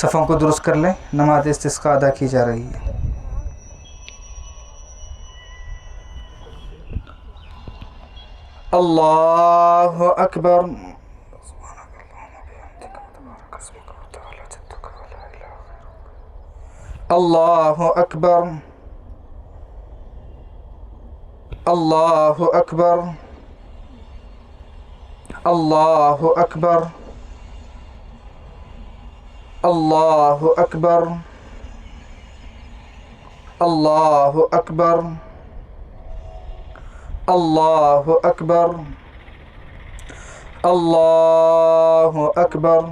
सफ़ों को दुरुस्त कर लें। नमाज इस्तिस्का अदा की जा रही है। अल्लाहु अकबर। अल्लाहु अकबर। अल्लाहु अकबर। अल्लाहु अकबर। अल्लाहु अकबर। अल्लाहु अकबर। अल्लाहु अकबर। अल्लाहु अकबर।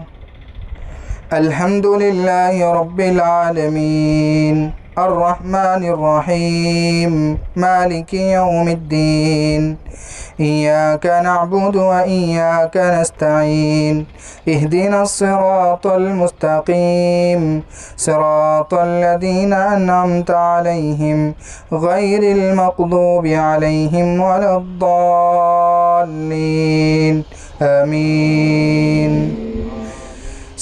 अल्हम्दुलिल्लाहि रब्बिल आलमीन अर्रहमानिर रहीम मालिकि यौमिद्दीन इय्याका नअबुदु व इय्याका नस्तईन इहदिनस सिरातल मुस्तकीम सिरातल लज़ीना अन्अमता अलैहिम गैरिल मग़दूबि अलैहिम वलद्दाल्लीन आमीन।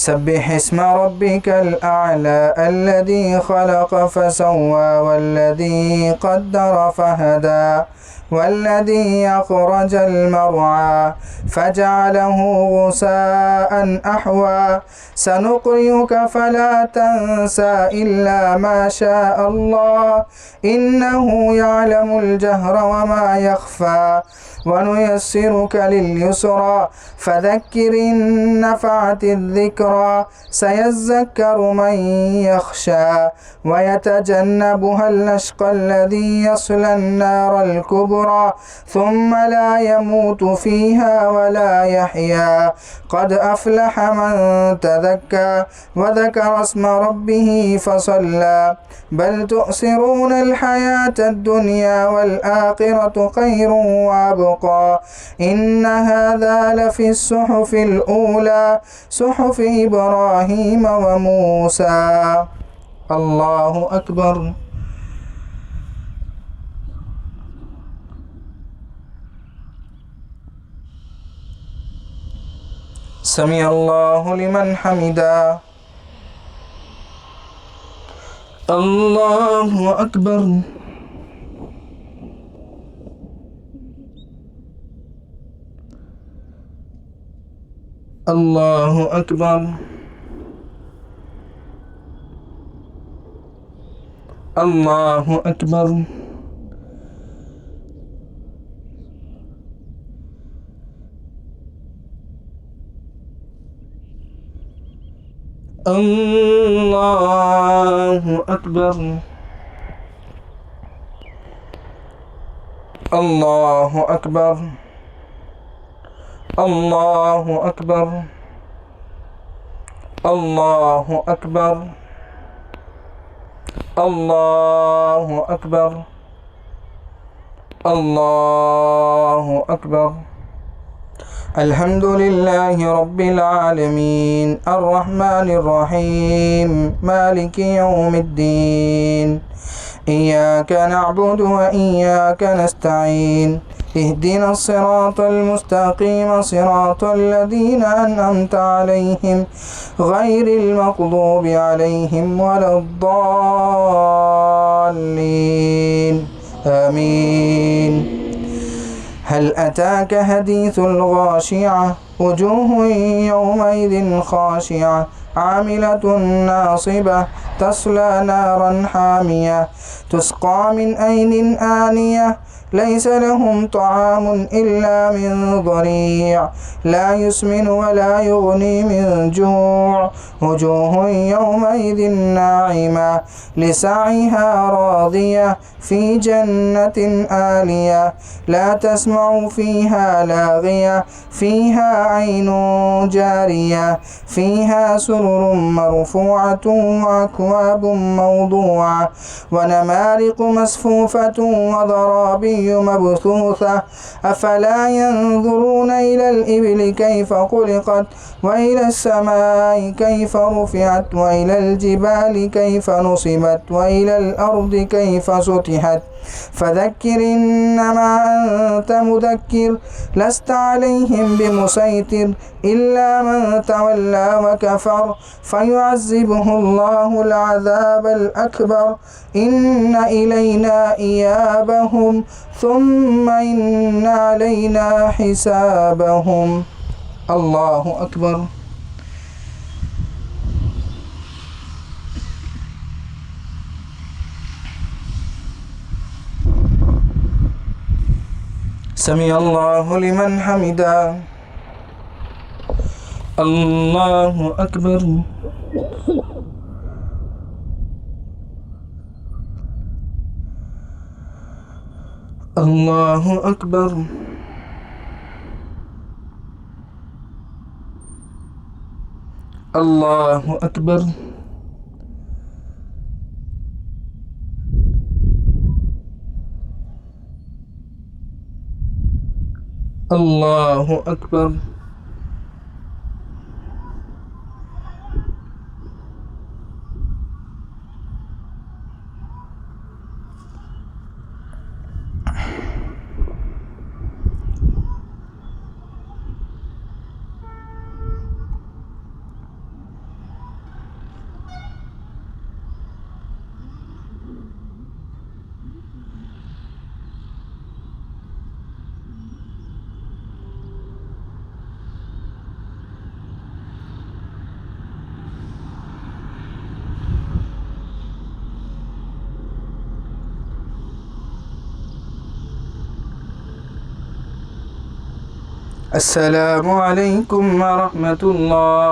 सब्बिह इस्म रब्बिकल आला अल्लज़ी खलक़ फसव्वा वल्लज़ी क़द्दर फहदा वल्लज़ी अख़रजल मर्आ फजअलहु गुसाअन अहवा सनुक़रिउक फला तंसा इल्ला मा शाअ अल्लाह इन्नहु यअलमुल जहर वमा यख़फ़ा वनुयस्सिरुक लिल्युस्रा फذكر إن نفعت الذكرى سيذكر من يخشى ويتجنبها الأشقى الذي يصلى النار الكبرى ثم لا يموت فيها ولا يحيا قد أفلح من تذكى وذكر اسم ربه فصلى بل تؤثرون الحياة الدنيا والآخرة خير وأبقى إن هذا لفي الصحف الأولى صحف إبراهيم وموسى الله أكبر। سمع الله لمن حمده الله أكبر। الله أكبر। الله أكبر। الله أكبر। الله أكبر। الله أكبر। الله أكبر। الله أكبر। الله أكبر। الحمد لله رب العالمين الرحمن الرحيم مالك يوم الدين إياك نعبد وإياك نستعين اهدنا الصراط المستقيم صراط الذين أنعمت عليهم غير المغضوب عليهم ولا الضالين آمين। هل أتاك حديث الغاشية وجوه يومئذ خاشعة عاملة ناصبة تصلى نارا حامية تسقى من عين آنية ليس لهم طعام إلا من ضريع لا يسمن ولا يغني من جوع وجوه يومئذ ناعمة لسعيها راضية في جنة عالية لا تسمع فيها لاغية فيها عين جارية فيها سرر مرفوعة وأكواب موضوعة ونمارق مصفوفة وضرابي مبثوثة أفلا ينظرون إلى الإبل كيف خلقت وإلى السماء كيف رفعت وإلى الجبال كيف نصبت وإلى الأرض كيف سطحت फ़ज़क्किर इन्नमा अन्त मुज़क्किर लस्त अलैहिम बिमुसैतिर इल्ला मन तवल्ला व कफ़र फ़युअज़्ज़िबुहुल्लाहुल अज़ाबल अकबर इन्ना इलैना इयाबहुम सुम्मा इन्ना अलैना हिसाबहुम। अल्लाहु अकबर। समी अल्लाहु लिमन हमिदा। अल्लाहु अकबर। अल्लाहु अकबर। अल्लाहु अकबर। अल्लाहु अकबर। अस्सलामु अलैकुम व रहमतुल्लाह।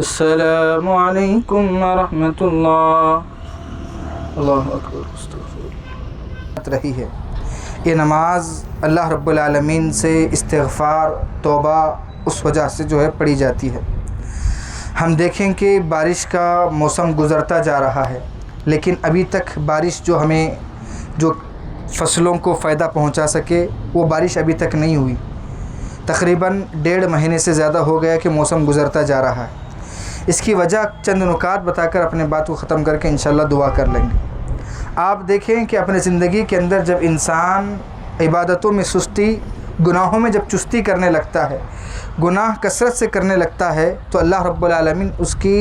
अस्सलामु अलैकुम व रहमतुल्लाह। अल्लाहु अकबर। रही है ये नमाज अल्लाह रब्बुल आलमीन से इस्तिग़फ़ार तौबा उस वजह से जो है पढ़ी जाती है। हम देखें कि बारिश का मौसम गुज़रता जा रहा है, लेकिन अभी तक बारिश जो हमें जो फसलों को फ़ायदा पहुंचा सके वो बारिश अभी तक नहीं हुई। तकरीबन 1.5 महीने से ज़्यादा हो गया कि मौसम गुज़रता जा रहा है। इसकी वजह चंद नुकात बताकर अपने बात को ख़त्म करके इंशाअल्लाह दुआ कर लेंगे। आप देखें कि अपने ज़िंदगी के अंदर जब इंसान इबादतों में सुस्ती, गुनाहों में जब चुस्ती करने लगता है, गुनाह कसरत से करने लगता है, तो अल्लाह रब्बुल आलमीन उसकी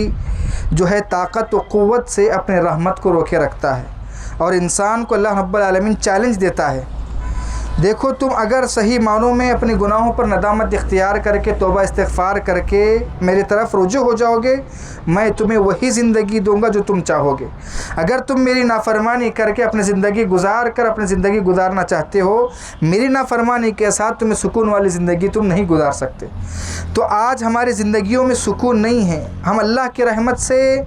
जो है ताकत व क़ुव्वत से अपने रहमत को रोके रखता है और इंसान को अल्लाह रब्बुल आलमीन चैलेंज देता है। देखो, तुम अगर सही मानों में अपने गुनाहों पर नदामत इख्तियार करके तौबा इस्तिग़फ़ार करके मेरी तरफ़ रुजू हो जाओगे, मैं तुम्हें वही ज़िंदगी दूंगा जो तुम चाहोगे। अगर तुम मेरी नाफरमानी करके अपनी ज़िंदगी गुजारना चाहते हो, मेरी नाफरमानी के साथ तुम्हें सुकून वाली ज़िंदगी तुम नहीं गुजार सकते। तो आज हमारी ज़िंदगियों में सुकून नहीं है, हम अल्लाह की रहमत से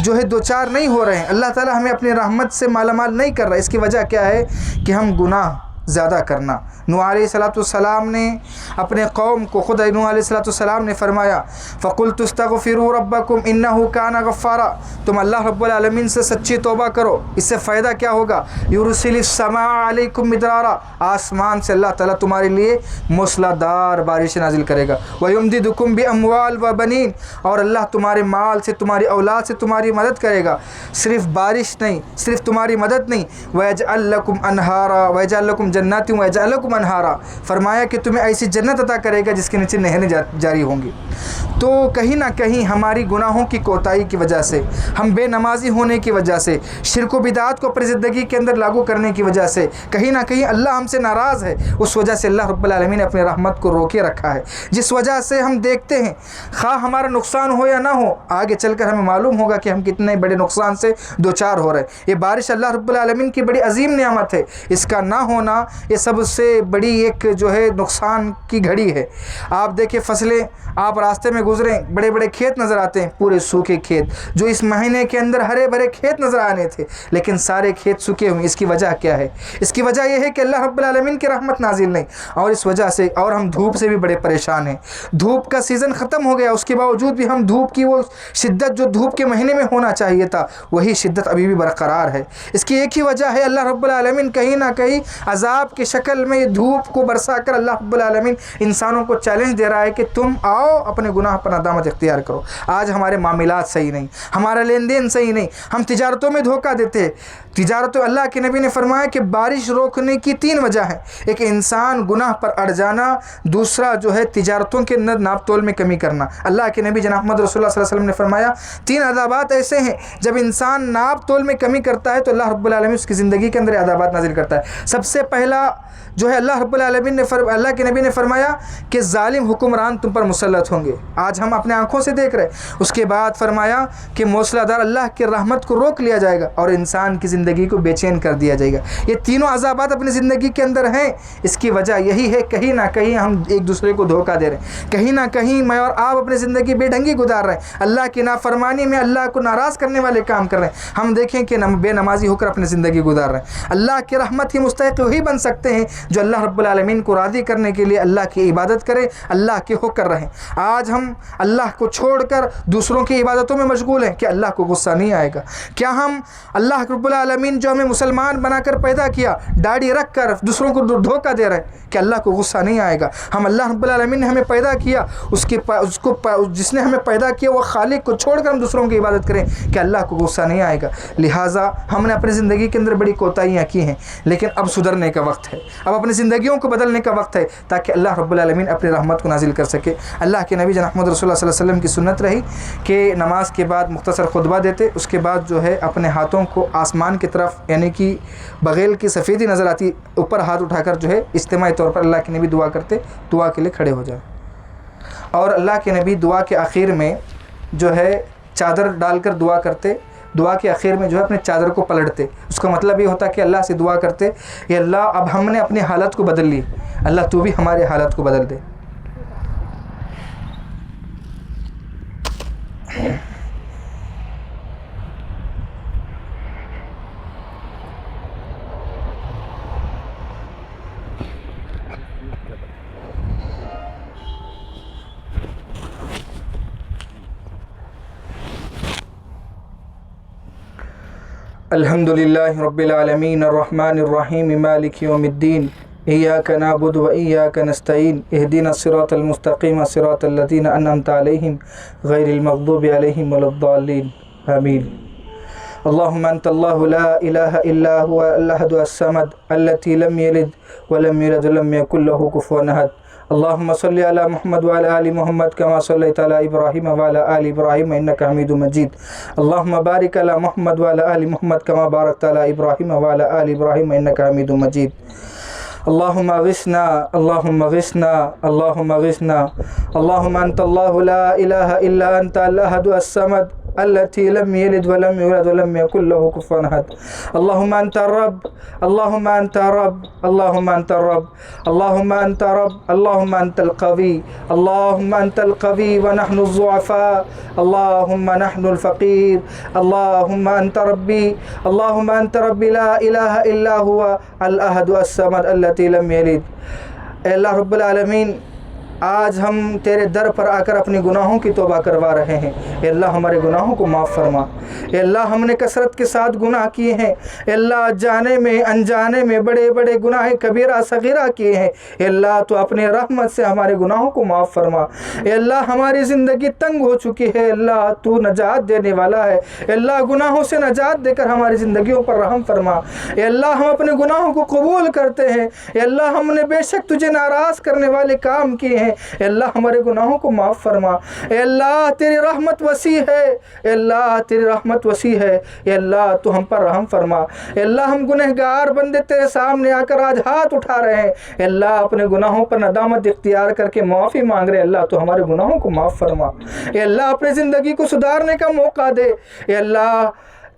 जो है दो चार नहीं हो रहे हैं, अल्लाह ताला हमें अपनी रहमत से मालामाल नहीं कर रहा। इसकी वजह क्या है कि हम गुनाह ज़्यादा करना। नूह अलैहिस्सलाम ने अपने कौम को, खुद नूह अलैहिस्सलाम ने फरमाया फ़कुल्तु इस्तग़फ़िरू रब्बकुम इन्नहु काना गफ़्फ़ारा, तुम अल्लाह रब्बुल आलमीन से सच्ची तौबा करो। इससे फ़ायदा क्या होगा? युरसिलिस समा अलैकुम मिदरारा, आसमान से अल्लाह ताला तुम्हारे लिए मूसलाधार बारिश नाजिल करेगा। व युमदिदुकुम बि अम्वाल व बनीन, और अल्लाह तुम्हारे माल से, तुम्हारी औलाद से तुम्हारी मदद करेगा। सिर्फ़ बारिश नहीं, सिर्फ़ तुम्हारी मदद नहीं, व यजअल लकुम अनहारा व यजअल लकुम जन्नाति व यजअल लकुम अनहारा, फरमाया कि तुम्हें ऐसी जन्नत अता करेगा जिसके नीचे नहरें जारी होंगी। तो कहीं ना कहीं हमारी गुनाहों की कोताही की वजह से, हम बेनमाजी होने की वजह से, शिर्क व बिदात को अपनी ज़िंदगी के अंदर लागू करने की वजह से कहीं ना कहीं अल्लाह हमसे नाराज़ है। उस वजह से अल्लाह रब्बुल आलमीन ने अपनी रहमत को रोके रखा है, जिस वजह से हम देखते हैं खा हमारा नुकसान हो या ना हो, आगे चलकर हमें मालूम होगा कि हम कितने बड़े नुकसान से दो चार हो रहे हैं। ये बारिश अल्लाह रब्बुल आलमीन की बड़ी अजीम नेमत है, इसका ना होना ये सबसे बड़ी एक जो है नुकसान की घड़ी है। आप देखिए फसलें, आप रास्ते में गुजरें, बड़े बड़े खेत नज़र आते हैं, पूरे सूखे खेत, जो इस महीने के अंदर हरे भरे खेत नज़र आने थे, लेकिन सारे खेत सूखे हुए। इसकी वजह क्या है? इसकी वजह यह है कि अल्लाह रब्बुल आलमीन की रहमत नाजिल नहीं, और इस वजह से, और हम धूप से भी बड़े परेशान हैं। धूप का सीज़न ख़त्म हो गया, उसके बावजूद भी हम धूप की वो शिद्दत जो धूप के महीने में होना चाहिए था, वही शिद्दत अभी भी बरकरार है। इसकी एक ही वजह है, अल्लाह रब्बुल आलमीन कहीं ना कहीं अज़ाब सैलाब की शक्ल में, ये धूप को बरसा कर अल्लाह रब्बुल आलमीन इंसानों को चैलेंज दे रहा है कि तुम आओ अपने गुनाह पर नदामत इख्तियार करो। आज हमारे मामलात सही नहीं, हमारा लेन देन सही नहीं, हम तिजारतों में धोखा देते हैं। तिजारतों, अल्लाह के नबी ने फरमाया कि बारिश रोकने की 3 वजह है। एक इंसान गुनाह पर अड़ जाना, दूसरा जो है तिजारतों के अंदर नाप तोल में कमी करना। अल्लाह के नबी जनाब मोहम्मद रसूलुल्लाह सल्लल्लाहु अलैहि वसल्लम ने फरमाया 3 अदाबात ऐसे हैं, जब इंसान नाप तोल में कमी करता है तो अल्लाह रब्बुल आलमीन उसकी ज़िंदगी के अंदर अदाबात नाजिल करता है। सबसे पहला जो है अल्लाह रब्बुल आलमीन ने अल्लाह के नबी ने फरमाया कि जालिम हुक्मरान तुम पर मुसल्लत होंगे। आज हम अपने आँखों से देख रहे हैं। उसके बाद फरमाया कि मूसलाधार अल्लाह की रहमत को रोक लिया जाएगा और इंसान की ज़िंदगी को बेचैन कर दिया जाएगा। ये तीनों अज़ाबात अपनी ज़िंदगी के अंदर हैं। इसकी वजह यही है, कहीं ना कहीं हम एक दूसरे को धोखा दे रहे हैं, कहीं ना कहीं मैं और आप अपनी ज़िंदगी बेढंगी गुजार रहे हैं, अल्लाह की नाफरमानी में अल्लाह को नाराज़ करने वाले काम कर रहे हैं। हम देखें कि बेनमाजी होकर अपनी ज़िंदगी गुजार रहे हैं। अल्लाह की रहमत की मुस्तहिक़ वही बन सकते हैं जो अल्लाह रब्बुल आलमीन को राज़ी करने के लिए अल्लाह की इबादत करें, अल्लाह के होकर रहें। आज हम अल्लाह को छोड़कर दूसरों की इबादतों में मशगूल हैं। क्या अल्लाह को गुस्सा नहीं आएगा? क्या हम अल्लाह रब्बुल आलमीन जो हमें मुसलमान बनाकर पैदा किया, दाढ़ी रख कर दूसरों को धोखा दे रहे हैं, क्या अल्लाह को गुस्सा नहीं आएगा? हम अल्लाह रब्बुल आलमीन ने हमें पैदा किया, जिसने हमें पैदा किया वो खालिक को छोड़कर हम दूसरों की इबादत करें, क्या अल्लाह को गुस्सा नहीं आएगा? लिहाजा हमने अपनी ज़िंदगी के अंदर बड़ी कोताहियाँ की हैं, लेकिन अब सुधरने का वक्त है, अब अपनी ज़िंदगियों को बदलने का वक्त है, ताकि अल्लाह रब्बुल आलमीन अपनी रहमत को नाजिल कर सके। अल्लाह के नबी जनाब मोहम्मद रसूलुल्लाह सल्लल्लाहु अलैहि वसल्लम की सुन्नत रही कि नमाज के बाद मुख्तसर खुतबा देते, उसके बाद जो है अपने हाथों को आसमान की तरफ, यानी कि बग़ैल की सफ़ेदी नज़र आती, ऊपर हाथ उठाकर जो है इज्तिमाई तौर पर अल्लाह के नबी दुआ करते, दुआ के लिए खड़े हो जाए। और अल्लाह के नबी दुआ के आखिर में जो है चादर डालकर दुआ करते, दुआ के आखिर में जो है अपने चादर को पलटते। उसका मतलब ये होता कि अल्लाह से दुआ करते, ये अल्लाह अब हमने अपनी हालत को बदल ली, अल्लाह तू भी हमारे हालत को बदल दे। अल्हम्दुलिल्लाहि रब्बिल आलमीन अर्रहमानिर रहीम मालिकि यौमिद्दीन इय्याका नअबुदु व इय्याका नस्तईन इहदिनस सिरातल मुस्तक़ीम सिरातल लज़ीना अनअमता अलैहिम गैरिल मग़दूबि अलैहिम वलद्दाल्लीन आमीन। अल्लाहुम्मा अंतल्लाहु ला इलाहा इल्ला हुवा अल-अहदु अस्समद अल्लज़ी लम यलिद व लम यूलद व लम यकुल लहू कुफुवन अहद। अल्लाहुम्मा सल्लि अला मुहम्मद व अला आलि मुहम्मद कमा सल्लैता अला इब्राहीम व अला आलि इब्राहीम इन्नका हमीदुम मजीद। अल्लाहुम्मा बारिक अला मुहम्मद व अला आलि मुहम्मद कमा बारकता अला इब्राहीम व अला आलि इब्राहीम इन्नका हमीदुम मजीद। अल्लाहुम्मा गिस्ना अल्लाहुम्मा गिस्ना अल्लाहुम्मा गिस्ना अल्लाहुम्मा अंतल्लाहु ला इलाहा इल्ला अंता अल-अहदु अस्समद अल्लज़ी लम यलिद व लम यूलद व लम यकुल लहू कुफुवन अहद। अल्लाहुम्मा अंता रब अल्लाहुम्मा अंता रब अल्लाहुम्मा अंता रब अल्लाहुम्मा अंता रब अल्लाहुम्मा अंतल क़वी अल्लाहुम्मा अंतल क़वी व नहनु ज़ुअफ़ा अल्लाहुम्मा नहनुल फ़क़ीर अल्लाहुम्मा अंता रब्बी अल्लाहुम्मा अंता रब्बी ला इलाहा इल्ला हुवा अल-अहदु अस्समद अल्लज़ी लम यलिद। अल्लाह रब्बुल आलमीन, आज हम तेरे दर पर आकर अपने गुनाहों की तौबा करवा रहे हैं। अल्लाह हमारे गुनाहों को माफ़ फरमा। अल्लाह हमने कसरत के साथ गुनाह किए हैं, अल्लाह जाने में अनजाने में बड़े बड़े गुनाह कबीरा सगीरा किए हैं। अल्लाह तो अपने रहमत से हमारे गुनाहों को माफ़ फरमा। अल्लाह हमारी ज़िंदगी तंग हो चुकी है, अल्लाह तू नजात देने वाला है। अल्लाह गुनाहों से नजात देकर हमारी ज़िंदगियों पर रहम फरमा। अल्लाह हम अपने गुनाहों को कबूल करते हैं। अल्लाह हमने बेशक तुझे नाराज़ करने वाले काम किए हैं, अल्लाह हमारे गुनाहों को माफ़ फरमा। अल्लाह तेरी रहमत वसी है, अल्लाह तेरी रहमत वसी है, अल्लाह तू हम पर रहम फरमा। अल्लाह हम गुनहगार बंदे तेरे सामने आकर आज हाथ उठा रहे हैं। अल्लाह अपने गुनाहों पर नदामत इख्तियार करके माफ़ी मांग रहे हैं। अल्लाह तो हमारे गुनाहों को माफ़ फरमा। अल्लाह अपनी ज़िंदगी को सुधारने का मौका दे। अल्लाह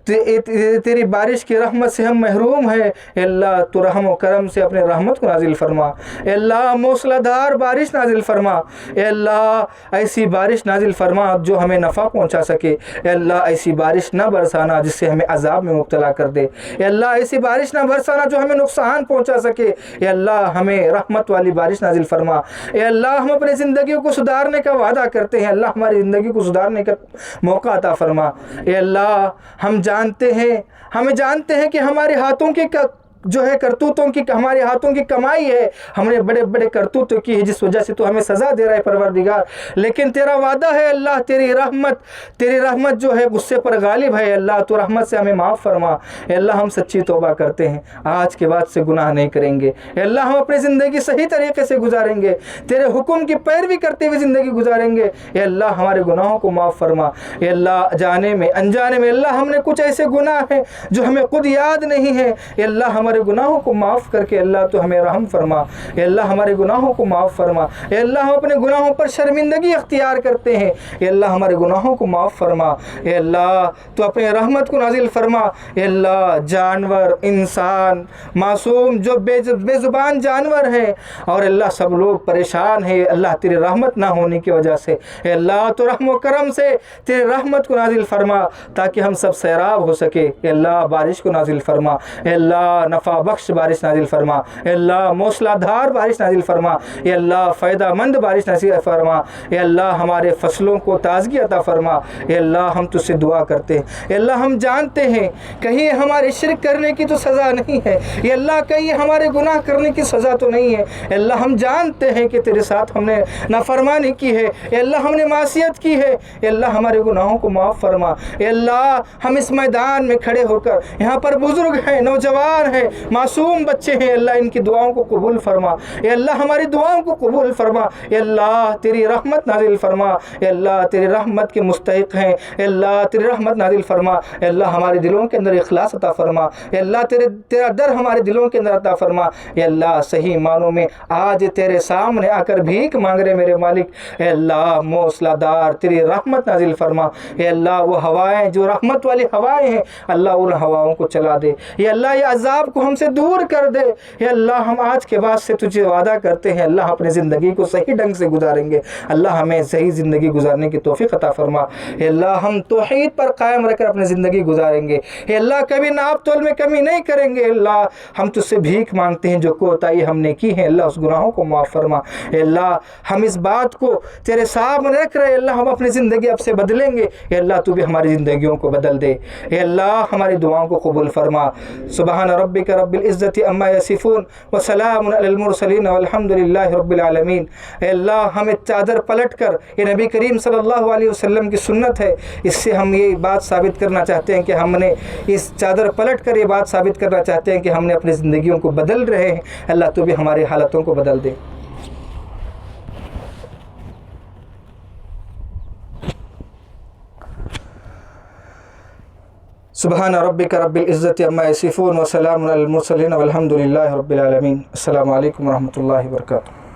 तेरी बारिश की रहमत से हम महरूम हैं। अल्लाह तो रहम व करम से अपने रहमत को नाजिल फरमा। अल्लाह मूसलाधार बारिश नाजिल फरमा। अल्लाह ऐसी बारिश नाजिल फरमा जो हमें नफ़ा पहुंचा सके। अल्लाह ऐसी बारिश ना बरसाना जिससे हमें अजाब में मुब्तला कर दे। अल्लाह ऐसी बारिश ना बरसाना जो हमें नुकसान पहुंचा सके। अल्लाह हमें रहमत वाली बारिश नाजिल फरमा। अल्लाह हम अपनी ज़िंदगी को सुधारने का वादा करते हैं, अल्लाह हमारी ज़िंदगी को सुधारने का मौका अता फरमा। अल्लाह हम जानते हैं कि हमारे हाथों के जो है करतूतों की, हमारे हाथों की कमाई है, हमने बड़े बड़े करतूतों की है, जिस वजह से तो हमें सज़ा दे रहा है परवरदिगार। लेकिन तेरा वादा है अल्लाह, तेरी रहमत जो है गुस्से पर गालिब है अल्लाह, तो रहमत से हमें माफ़ फरमा। अल्लाह हम सच्ची तौबा करते हैं, आज के बाद से गुनाह नहीं करेंगे अल्लाह, हम अपनी ज़िंदगी सही तरीके से गुजारेंगे, तेरे हुक्म की पैरवी करते हुए ज़िंदगी गुजारेंगे। अल्लाह हमारे गुनाहों को माफ़ फरमा। अल्लाह जाने में अनजाने में अल्लाह हमने कुछ ऐसे गुनाह हैं जो हमें खुद याद नहीं है, अल्लाह हमारे गुनाहों को माफ़ करके अल्लाह तो हमें रहम फरमा। अल्लाह हमारे गुनाहों को माफ़ फरमा। अल्लाह हम अपने गुनाहों पर शर्मिंदगी अख्तियार करते हैं, अल्लाह हमारे गुनाहों को माफ़ फरमा। अल्लाह तो अपने रहमत को नाजिल फरमा। अल्लाह जानवर, इंसान, मासूम जो बेज़ुबान जानवर हैं और अल्लाह सब लोग परेशान हैं अल्लाह तेरी रहमत ना होने की वजह से, अल्लाह तो रहम व करम से तेरी रहमत को नाजिल फरमा ताकि हम सब सैराब हो सके। अल्लाह बारिश को नाजिल फरमा, अल्लाह नफ़ा बख्श बारिश नाजिल फरमा, अल्लाह मौसलाधार बारिश नाजिल फरमा, अल्लाह फ़ायदामंद बारिश नाजिल फरमा, अल्लाह हमारे फसलों को ताज़गी अता फरमा। अल्लाह हम तुझसे दुआ करते हैं, अल्लाह हम जानते हैं कहीं हमारे शिरक करने की तो सज़ा नहीं है, अल्लाह कहीं हमारे गुनाह करने की सज़ा तो नहीं है। अल्लाह हम जानते हैं कि तेरे साथ हमने नाफरमानी की है, अल्लाह हमने मासियत की है, अल्लाह हमारे गुनाहों को माफ़ फरमा। अल्लाह हम इस मैदान में खड़े होकर, यहाँ पर बुज़ुर्ग हैं, नौजवान हैं, मासूम बच्चे हैं, अल्लाह इनकी दुआओं को कबूल फरमा। अल्लाह हमारी दुआओं को कबूल फरमा। अल्लाह तेरी रहमत नाजिल फरमा, अल्लाह तेरी रहमत के मुस्तहिक़ हैं, अल्लाह तेरी रहमत नाजिल फरमा। अल्लाह हमारे दिलों के अंदर इखलास अता फरमा, अल्लाह तेरा डर हमारे दिलों के अंदर अता फरमा। अल्लाह सही मानों में आज तेरे सामने आकर भीख मांग रहे मेरे मालिक, अल्लाह मौसलादार तेरी रहमत नाजिल फरमा। अल्लाह वो हवाएं जो रहमत वाली हवाएं हैं अल्लाह उन हवाओं को चला दे, अल्लाह ये अजाब को हमसे दूर कर दे। अल्लाह हम आज के बाद से तुझे वादा करते हैं अल्लाह अपनी ज़िंदगी को सही ढंग से गुजारेंगे, अल्लाह हमें सही ज़िंदगी गुजारने की तौफीक अता फरमा। अल्लाह हम तौहीद पर कायम रहकर अपनी ज़िंदगी गुजारेंगे, अल्लाह कभी नाप तोल में कमी नहीं करेंगे। अल्लाह हम तुझसे भीख मांगते हैं जो कोताही हमने की है अल्लाह उस गुनाहों को माफ़ फरमा। अल्लाह हम इस बात को तेरे सामने रख रहे अल्लाह हम अपनी ज़िंदगी अब से बदलेंगे, अल्लाह तू भी हमारी ज़िंदगियों को बदल दे, अल्लाह हमारी दुआओं को कबूल फरमा। सुबहान रब्बिका रब्बिल इज़्ज़ति अम्मा यसिफून व सलामुन अलल मुरसलीन वल्हम्दुलिल्लाहि रब्बिल आलमीन। अल्लाह हम एक चादर पलट कर, ये नबी करीम सल्लल्लाहु अलैहि वसल्लम की सुन्नत है, इससे हम ये बात साबित करना चाहते हैं कि हमने इस चादर पलट कर ये बात साबित करना चाहते हैं कि हमने अपनी ज़िंदगियों को बदल रहे हैं। अल्लाह तो भी हमारे हालतों को बदल दे। सुबहान रब्बिका रब्बिल इज़्ज़ति अम्मा यसिफून व सलामुन अलल मुरसलीन वल्हम्दुलिल्लाहि रब्बिल आलमीन। अस्सलामु अलैकुम व रहमतुल्लाहि व बरकातुहू।